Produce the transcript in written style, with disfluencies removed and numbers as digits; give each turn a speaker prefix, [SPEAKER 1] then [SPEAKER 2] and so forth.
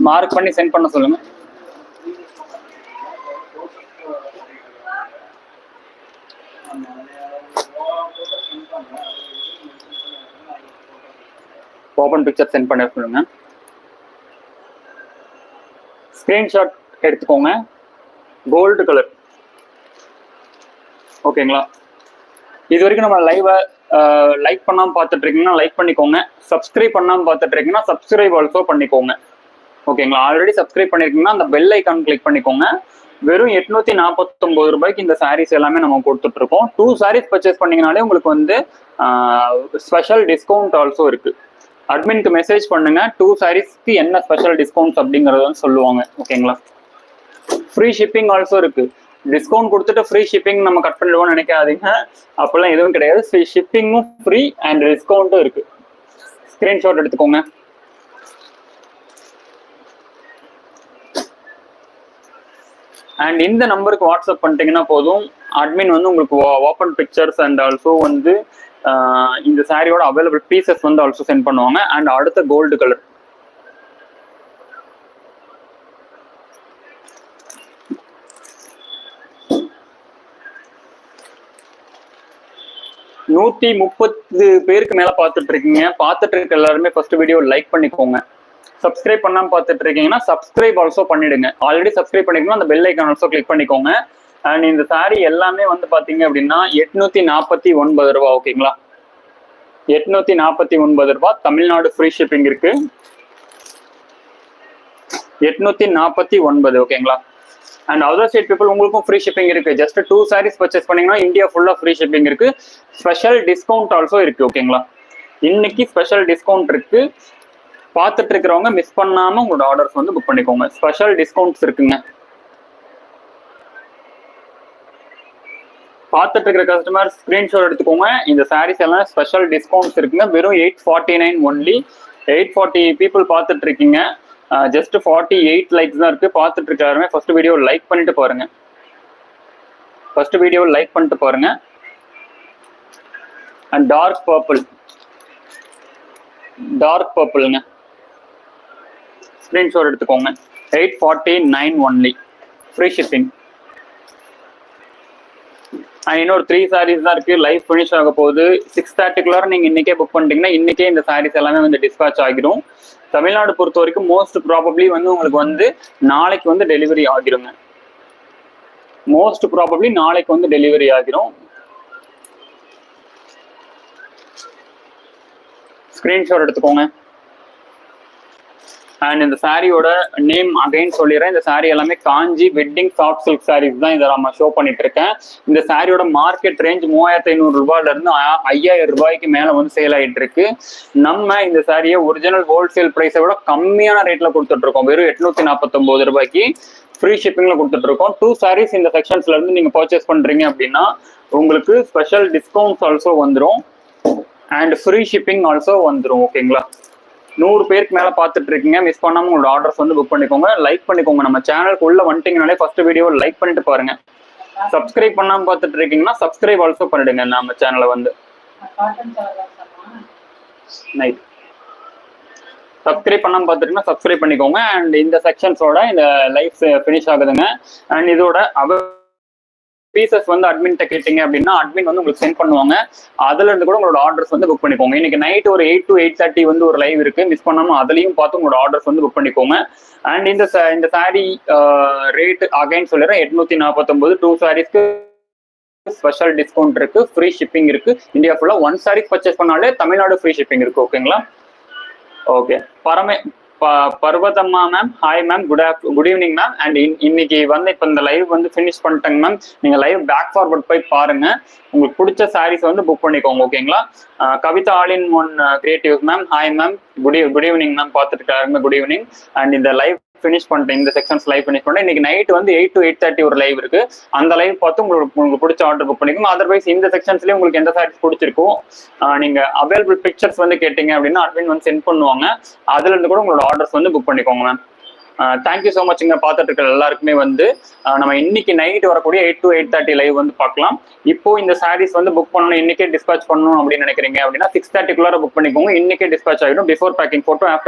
[SPEAKER 1] Mark பண்ணி send பண்ண சொல்லுங்க. ஓபன் பிக்சர் சென்ட் பண்ண சொல்லுங்க. ஸ்கிரீன்ஷாட் எடுத்துக்கோங்க. Gold colour. ஓகேங்களா? இது வரைக்கும் நம்ம லைவை லைக் பண்ணாமல் பார்த்துட்டு இருக்கீங்கன்னா லைக் பண்ணிக்கோங்க. சப்ஸ்கிரைப் பண்ணாமல் பார்த்துட்டு இருக்கீங்கன்னா சப்ஸ்கிரைப் ஆல்சோ பண்ணிக்கோங்க. ஓகேங்களா? ஆல்ரெடி சப்ஸ்கிரைப் பண்ணிருக்கீங்கன்னா அந்த பெல் ஐக்கான் கிளிக் பண்ணிக்கோங்க. வெறும் 849 ரூபாய்க்கு இந்த சாரீஸ் எல்லாமே நம்ம கொடுத்துட்டு இருக்கோம். 2 சாரீஸ் பர்ச்சேஸ் பண்ணீங்கனாலே உங்களுக்கு வந்து ஸ்பெஷல் டிஸ்கவுண்ட் ஆல்சோ இருக்கு. அட்மின்க்கு மெசேஜ் பண்ணுங்க. 2 சாரீஸ்க்கு என்ன ஸ்பெஷல் டிஸ்கவுண்ட்ஸ் அப்படிங்கறத சொல்லுவாங்க. ஓகேங்களா? ஃப்ரீ ஷிப்பிங் ஆல்சோ இருக்கு. டிஸ்கவுண்ட் கொடுத்துட்டு ஃப்ரீ ஷிப்பிங் நம்ம கட் பண்ணிடுவோம்னு நினைக்காதீங்க. அப்பெல்லாம் எதுவும் கிடையாது. ஃப்ரீ ஷிப்பிங்கும் ஃப்ரீ அண்ட் டிஸ்கவுண்ட்டும் இருக்கு. ஸ்கிரீன்ஷாட் எடுத்துக்கோங்க. அண்ட் இந்த நம்பருக்கு வாட்ஸ்அப் பண்ணிட்டீங்கன்னா போதும். அட்மின் வந்து உங்களுக்கு ஓப்பன் பிக்சர்ஸ் அண்ட் ஆல்சோ வந்து இந்த சாரியோட அவைலபிள் பீசஸ் வந்து ஆல்சோ சென்ட் பண்ணுவாங்க. அண்ட் அடுத்த கோல்டு கலர். நூத்தி 30 பேருக்கு மேல பார்த்துட்டு இருக்கீங்க. பார்த்துட்டு இருக்க எல்லாருமே ஃபர்ஸ்ட் வீடியோ லைக் பண்ணிக்கோங்க. சப்ஸ்கிரைப் பண்ணாம பார்த்துட்டு இருக்கீங்கன்னா சப்ஸ்கிரைப் ஆல்சோ பண்ணிடுங்க. ஆல்ரெடி சப்ஸ்கிரைப் பண்ணிக்கணும். அந்த பெல் ஐக்கான் ஆல்சோ கிளிக் பண்ணிக்கோங்க. அண்ட் இந்த சாரி எல்லாமே வந்து பாத்தீங்க அப்படின்னா 849 ரூபா. ஓகேங்களா? 849 ரூபா. தமிழ்நாடு ஃப்ரீ ஷிப்பிங் இருக்கு. 849. ஓகேங்களா? அண்ட் அதர் ஸ்டேட் பீப்புள் உங்களுக்கும் ஃப்ரீ ஷிப்பிங் இருக்கு. ஜஸ்ட் 2 சாரீஸ் பர்ச்சேஸ் பண்ணீங்கன்னா இந்தியா ஃபுல்லா ஃப்ரீ ஷிப்பிங் இருக்கு. ஸ்பெஷல் டிஸ்கவுண்ட் ஆல்சோ இருக்கு. ஓகேங்களா? இன்னைக்கு ஸ்பெஷல் டிஸ்கவுண்ட் இருக்கு. பார்த்துட்டு இருக்கிறவங்க மிஸ் பண்ணாம உங்களோட ஆர்டர்ஸ் வந்து புக் பண்ணிக்கோங்க. ஸ்பெஷல் டிஸ்கவுண்ட்ஸ் இருக்குங்க. பார்த்துட்டு இருக்கிற கஸ்டமர் ஸ்கிரீன்ஷாட் எடுத்துக்கோங்க. இந்த சாரீஸ் எல்லாம் ஸ்பெஷல் டிஸ்கவுண்ட்ஸ் இருக்குங்க. வெறும் 849 ஒன்லி. 840 பீப்புள் பார்த்துட்டு இருக்கீங்க. ஜஸ்ட் 48 லைக்ஸ் தான் இருக்கு. பார்த்துட்டு இருக்காருமே ஃபர்ஸ்ட் வீடியோ லைக் பண்ணிட்டு பாருங்க. ஃபர்ஸ்ட் வீடியோ லைக் பண்ணிட்டு பாருங்க. And dark purple. டார்க் பர்பிள்ங்க. ஸ்கிரீன்ஷாட் எடுத்துக்கோங்க. 849 ஒன்லி. Free shipping. இன்னொரு 3 சாரீஸ் தான் இருக்கு. லைவ் ஃபினிஷ் ஆக போகுது. 6:30 நீங்க இன்னைக்கே புக் பண்ணிட்டீங்கன்னா இன்னைக்கே இந்த சாரீஸ் எல்லாமே வந்து டிஸ்பேச் ஆகிடும். தமிழ்நாடு பொறுத்த வரைக்கும் மோஸ்ட் ப்ராபப்ளி வந்து உங்களுக்கு வந்து நாளைக்கு வந்து டெலிவரி ஆகிருங்க. மோஸ்ட் ப்ராபப்ளி நாளைக்கு வந்து டெலிவரி ஆகிரும். ஸ்கிரீன்ஷாட் எடுத்துக்கோங்க. அண்ட் இந்த சாரியோட நேம் அகைன் சொல்லிடுறேன். இந்த சாரி எல்லாமே காஞ்சி வெட்டிங் சாஃப்ட் சில்க் சாரீஸ் தான் இதை நம்ம ஷோ பண்ணிட்டு இருக்கேன். இந்த சாரியோட மார்க்கெட் ரேஞ்ச் 3500 ரூபாயில இருந்து 5000 ரூபாய்க்கு மேல வந்து சேல் ஆயிட்டு இருக்கு. நம்ம இந்த சாரியை ஒரிஜினல் ஹோல்சேல் பிரைஸை விட கம்மியான ரேட்ல கொடுத்துட்டு இருக்கோம். வெறும் 849 ரூபாய்க்கு ஃப்ரீ ஷிப்பிங்ல கொடுத்துட்டு இருக்கோம். 2 சாரீஸ் இந்த செக்ஷன்ஸ்ல இருந்து நீங்க பர்ச்சேஸ் பண்றீங்க அப்படின்னா உங்களுக்கு ஸ்பெஷல் டிஸ்கவுண்ட்ஸ் ஆல்சோ வந்துடும். அண்ட் ஃப்ரீ ஷிப்பிங் ஆல்சோ வந்துடும். ஓகேங்களா? 100 பேருக்கு மேல பார்த்துட்டு இருக்கீங்க. மிஸ் பண்ணாம உங்களோட ஆர்டர்ஸ் வந்து புக் பண்ணிக்கோங்க. லைக் பண்ணிக்கோங்க. நம்ம சேனலுக்கு உள்ள வந்துட்டீங்கனாலே ஃபர்ஸ்ட் வீடியோ லைக் பண்ணிட்டு பாருங்க. சப்ஸ்கிரைப் பண்ணாம பார்த்துட்டு இருக்கீங்கன்னா சப்ஸ்கிரைப் ஆல்சோ பண்ணிடுங்க நம்ம சேனலை வந்து. நைட் சப்ஸ்கிரைப் பண்ணாம பார்த்துட்டீங்கன்னா சப்ஸ்கிரைப் பண்ணிக்கோங்க. அண்ட் இந்த செக்ஷன்ஸோட இந்த லைஃப் ஃபினிஷ் ஆகுதுங்க. அண்ட் இதோட பீசஸ் வந்து அட்மின் கேட்டீங்க அப்படின்னா அட்மின் வந்து உங்களுக்கு சென்ட் பண்ணுவாங்க. அதுல இருந்து கூட உங்களோட ஆர்டர்ஸ் வந்து புக் பண்ணிக்கோங்க. இன்னைக்கு நைட் ஒரு 8 to 8:30 வந்து ஒரு லைவ் இருக்கு. மிஸ் பண்ணாம அதுலயும் பார்த்து உங்களோட ஆர்டர்ஸ் வந்து புக் பண்ணிக்கோங்க. அண்ட் இந்த சாரி ரேட் அகைன் சொல்லிடுறேன். 849. 2 சாரீஸ்க்கு ஸ்பெஷல் டிஸ்கவுண்ட் இருக்கு. ஃப்ரீ ஷிப்பிங் இருக்கு. இந்தியா ஃபுல்லா 1 சாரி பர்ச்சேஸ் பண்ணாலே தமிழ்நாடு ஃப்ரீ ஷிப்பிங் இருக்கு. ஓகேங்களா? Okay. Parvathamma ma'am, hi ma'am, good evening ma'am. And இன்னைக்கு வந்து இப்போ இந்த லைவ் வந்து ஃபினிஷ் பண்ணிட்டேங்க மேம். நீங்க லைவ் பேக் ஃபார்வர்ட் போய் பாருங்க. உங்களுக்கு பிடிச்ச சாரீஸ் வந்து புக் பண்ணிக்கோங்க. ஓகேங்களா? Kavitha all in one creative ma'am, hi ma'am, good evening ma'am. பார்த்துட்டு இருக்காருங்க, குட் ஈவினிங். அண்ட் இந்த லைவ் ஃபினிஷ் பண்ணிட்டேன். இந்த செக்ஷன்ஸ் லைவ் ஃபினிஷ் பண்ணிட்டேன். இன்னைக்கு நைட் வந்து 8 to 8:30 ஒரு லைவ் இருக்கு. அந்த லைவ் பார்த்து உங்களுக்கு பிடிச்ச ஆர்டர் புக் பண்ணிக்கோங்க. அதர்வைஸ் இந்த செக்ஷன்ஸ்லயே உங்களுக்கு எந்த சாரீஸ் பிடிச்சிருக்கோ நீங்க அவைலபிள் பிக்சர்ஸ் வந்து கேட்டீங்க அப்படின்னா அட்மின் வந்து சென்ட் பண்ணுவாங்க. அதுல இருந்து கூட உங்களோட ஆர்டர்ஸ் வந்து புக் பண்ணிக்கோங்க மேம். Thank you so மச்ங்க. பார்த்துட்டு இருக்கிற எல்லாருக்குமே வந்து நம்ம இன்னைக்கு நைட் வரக்கூடிய 8 to 8:30 லைவ் வந்து பார்க்கலாம். இப்போ இந்த சாரீஸ் வந்து புக் பண்ணணும், இன்னைக்கே டிஸ்பேச் பண்ணணும் அப்படின்னு நினைக்கிறீங்க அப்படின்னா 6:30 புக் பண்ணிக்கோங்க. இன்னைக்கே டிஸ்பேச் ஆகிடும். Before packing photo, after